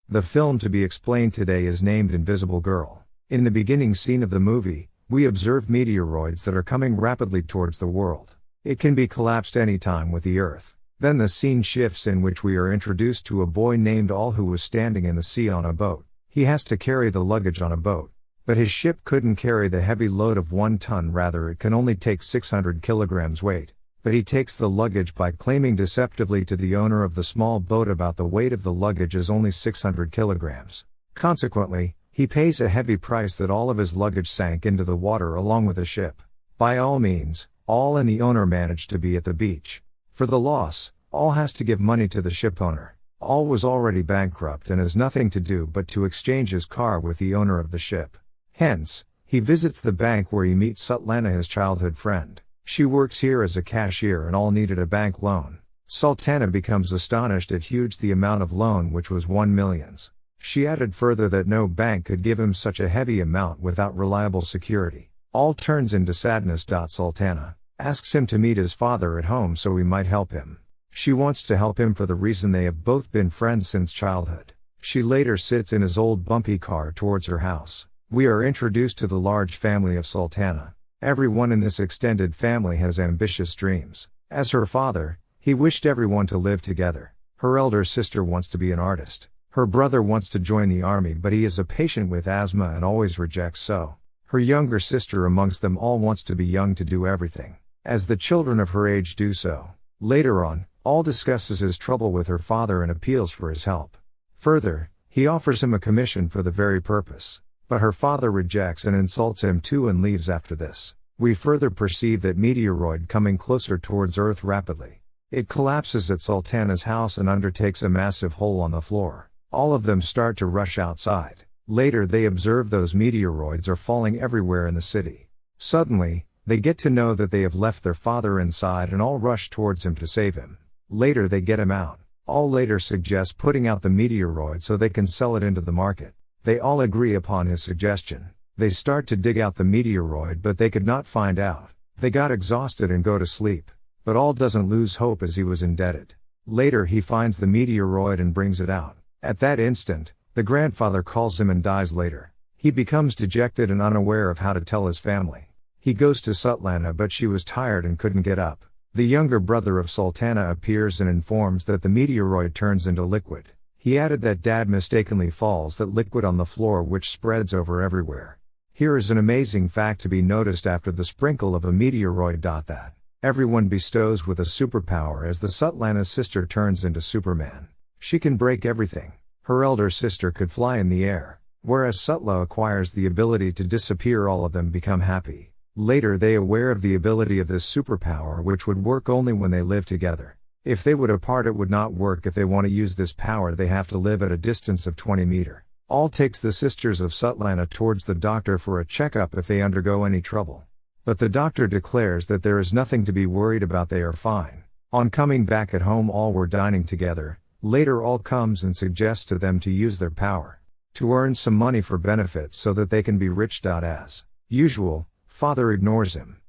The film to be explained today is named Invisible Girl. In the beginning scene of the movie, we observe meteoroids that are coming rapidly towards the world. It can be collapsed any time with the Earth. Then the scene shifts in which we are introduced to a boy named All who was standing in the sea on a boat. He has to carry the luggage on a boat. But his ship couldn't carry the heavy load of 1 ton, rather it can only take 600 kilograms weight. But he takes the luggage by claiming deceptively to the owner of the small boat about the weight of the luggage is only 600 kilograms. Consequently, he pays a heavy price that all of his luggage sank into the water along with the ship. By all means, All and the owner manage to be at the beach. For the loss, All has to give money to the ship owner. All was already bankrupt and has nothing to do but to exchange his car with the owner of the ship. Hence, he visits the bank where he meets Sutlana, his childhood friend. She works here as a cashier and All needed a bank loan. Sultana becomes astonished at the amount of loan, which was 1 million. She added further that no bank could give him such a heavy amount without reliable security. All turns into sadness. Sultana asks him to meet his father at home so he might help him. She wants to help him for the reason they have both been friends since childhood. She later sits in his old bumpy car towards her house. We are introduced to the large family of Sultana. Everyone in this extended family has ambitious dreams. As her father, he wished everyone to live together. Her elder sister wants to be an artist. Her brother wants to join the army, but he is a patient with asthma and always rejects so. Her younger sister amongst them all wants to be young to do everything, as the children of her age do so. Later on, All discusses his trouble with her father and appeals for his help. Further, he offers him a commission for the very purpose. But her father rejects and insults him too and leaves after this. We further perceive that meteoroid coming closer towards Earth rapidly. It collapses at Sultana's house and undertakes a massive hole on the floor. All of them start to rush outside. Later they observe those meteoroids are falling everywhere in the city. Suddenly, they get to know that they have left their father inside and all rush towards him to save him. Later they get him out. All later suggests putting out the meteoroid so they can sell it into the market. They all agree upon his suggestion. They start to dig out the meteoroid, but they could not find out. They got exhausted and go to sleep. But All doesn't lose hope as he was indebted. Later he finds the meteoroid and brings it out. At that instant, the grandfather calls him and dies later. He becomes dejected and unaware of how to tell his family. He goes to Sutlana, but she was tired and couldn't get up. The younger brother of Sultana appears and informs that the meteoroid turns into liquid. He added that Dad mistakenly falls that liquid on the floor, which spreads over everywhere. Here is an amazing fact to be noticed after the sprinkle of a meteoroid. That everyone bestows with a superpower, as the Sutlana's sister turns into Superman. She can break everything. Her elder sister could fly in the air, whereas Sutla acquires the ability to disappear. All of them become happy. Later they aware of the ability of this superpower, which would work only when they live together. If they would apart, it would not work. If they want to use this power, they have to live at a distance of 20 meters. All takes the sisters of Sutlana towards the doctor for a checkup if they undergo any trouble. But the doctor declares that there is nothing to be worried about, they are fine. On coming back at home, all were dining together. Later All comes and suggests to them to use their power to earn some money for benefits so that they can be rich. As usual, father ignores him.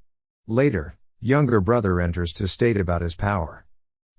Later, younger brother enters to state about his power.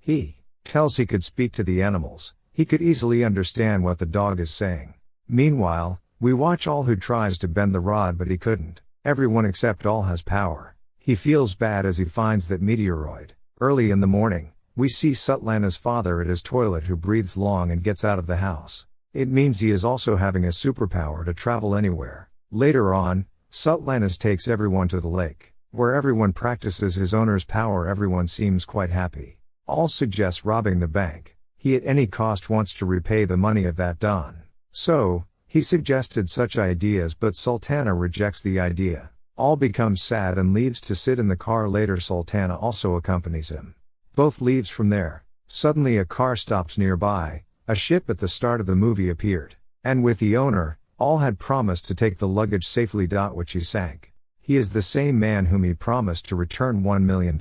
He tells he could speak to the animals. He could easily understand what the dog is saying. Meanwhile, we watch All who tries to bend the rod, but he couldn't. Everyone except All has power. He feels bad as he finds that meteoroid. Early in the morning, we see Sutlana's father at his toilet, who breathes long and gets out of the house. It means he is also having a superpower to travel anywhere. Later on, Sutlana's takes everyone to the lake, where everyone practices his owner's power. Everyone seems quite happy. All suggests robbing the bank. He at any cost wants to repay the money of that Don. So, he suggested such ideas, but Sultana rejects the idea. All becomes sad and leaves to sit in the car. Later Sultana also accompanies him. Both leaves from there. Suddenly a car stops nearby. A ship at the start of the movie appeared. And with the owner, All had promised to take the luggage safely. Which he sank. He is the same man whom he promised to return $1 million.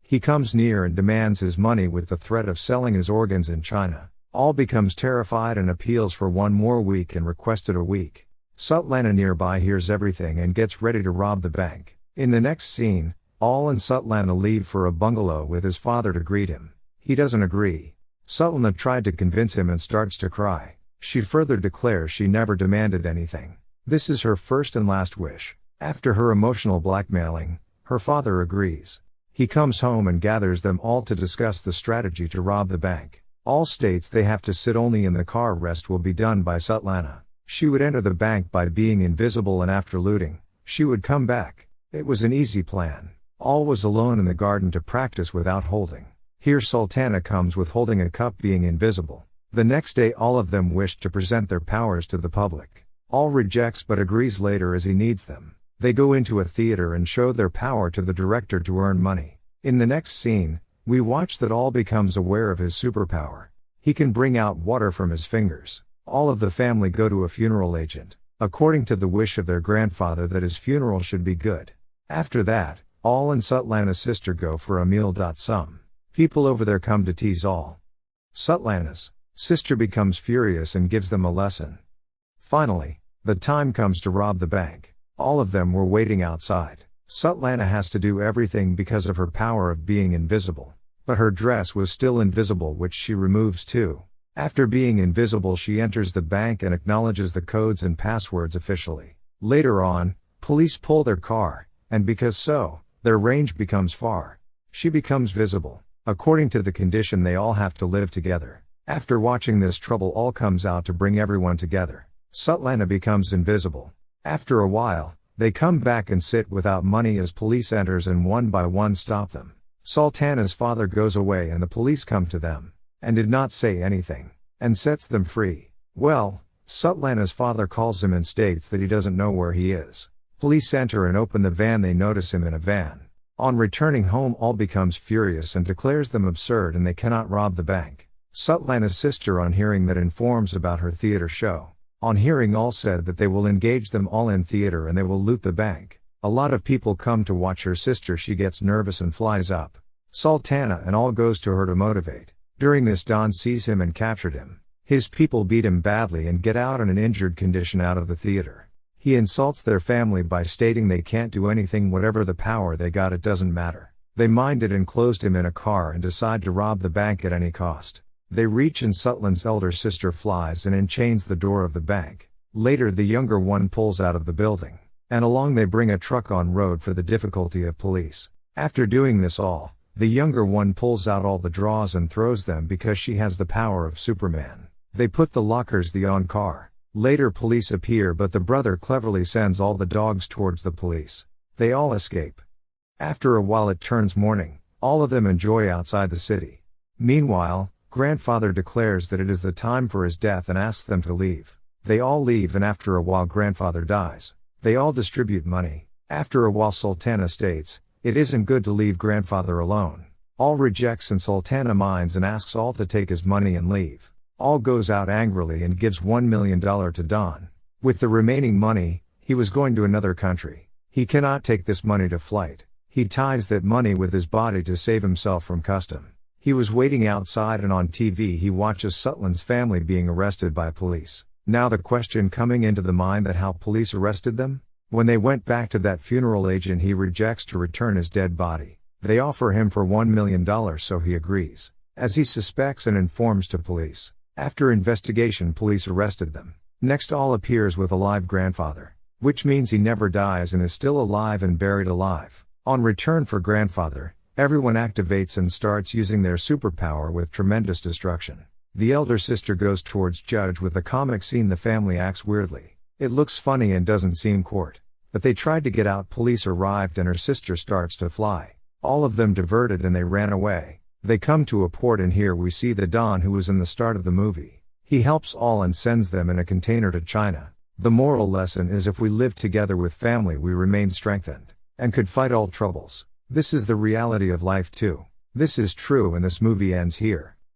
He comes near and demands his money with the threat of selling his organs in China. All becomes terrified and appeals for 1 more week and requested a week. Sutlana nearby hears everything and gets ready to rob the bank. In the next scene, All and Sutlana leave for a bungalow with his father to greet him. He doesn't agree. Sutlana tried to convince him and starts to cry. She further declares she never demanded anything. This is her first and last wish. After her emotional blackmailing, her father agrees. He comes home and gathers them all to discuss the strategy to rob the bank. All states they have to sit only in the car. Rest will be done by Svetlana. She would enter the bank by being invisible, and after looting, she would come back. It was an easy plan. All was alone in the garden to practice without holding. Here Sultana comes with holding a cup, being invisible. The next day all of them wished to present their powers to the public. All rejects but agrees later as he needs them. They go into a theater and show their power to the director to earn money. In the next scene, we watch that All becomes aware of his superpower. He can bring out water from his fingers. All of the family go to a funeral agent, according to the wish of their grandfather that his funeral should be good. After that, All and Svetlana's sister go for a meal. Some people over there come to tease All. Svetlana's sister becomes furious and gives them a lesson. Finally, the time comes to rob the bank. All of them were waiting outside. Svetlana has to do everything because of her power of being invisible. But her dress was still invisible, which she removes too. After being invisible, she enters the bank and acknowledges the codes and passwords officially. Later on, police pull their car, and because so, their range becomes far. She becomes visible. According to the condition, they all have to live together. After watching this, trouble all comes out to bring everyone together. Svetlana becomes invisible. After a while, they come back and sit without money as police enters and one by one stop them. Sultana's father goes away and the police come to them, and did not say anything, and sets them free. Well, Svetlana's father calls him and states that he doesn't know where he is. Police enter and open the van. They notice him in a van. On returning home, All becomes furious and declares them absurd and they cannot rob the bank. Svetlana's sister, on hearing that, informs about her theater show. On hearing All said that they will engage them all in theater and they will loot the bank. A lot of people come to watch her sister. She gets nervous and flies up. Sultana and All goes to her to motivate. During this, Don sees him and captured him. His people beat him badly and get out in an injured condition out of the theater. He insults their family by stating they can't do anything. Whatever the power they got, it doesn't matter. They mind it and closed him in a car and decide to rob the bank at any cost. They reach and Sutlan's elder sister flies in and chains the door of the bank. Later the younger one pulls out of the building, and along they bring a truck on road for the difficulty of police. After doing this all, the younger one pulls out all the drawers and throws them because she has the power of Superman. They put the lockers the on car. Later police appear but the brother cleverly sends all the dogs towards the police. They all escape. After a while it turns morning. All of them enjoy outside the city. Meanwhile, grandfather declares that it is the time for his death and asks them to leave. They all leave and after a while grandfather dies. They all distribute money. After a while Sultana states, it isn't good to leave grandfather alone. All rejects and Sultana minds and asks All to take his money and leave. All goes out angrily and gives $1 million to Don. With the remaining money, he was going to another country. He cannot take this money to flight. He ties that money with his body to save himself from custom. He was waiting outside and on TV he watches Sutlan's family being arrested by police. Now the question coming into the mind that how police arrested them? When they went back to that funeral agent, he rejects to return his dead body. They offer him for $1 million so he agrees, as he suspects and informs to police. After investigation police arrested them. Next All appears with a live grandfather, which means he never dies and is still alive and buried alive. On return for grandfather, everyone activates and starts using their superpower with tremendous destruction. The elder sister goes towards Judge with a comic scene. The family acts weirdly. It looks funny and doesn't seem court. But they tried to get out. Police arrived and her sister starts to fly. All of them diverted and they ran away. They come to a port and here we see the Don who was in the start of the movie. He helps All and sends them in a container to China. The moral lesson is if we live together with family we remain strengthened, and could fight all troubles. This is the reality of life too. This is true and this movie ends here.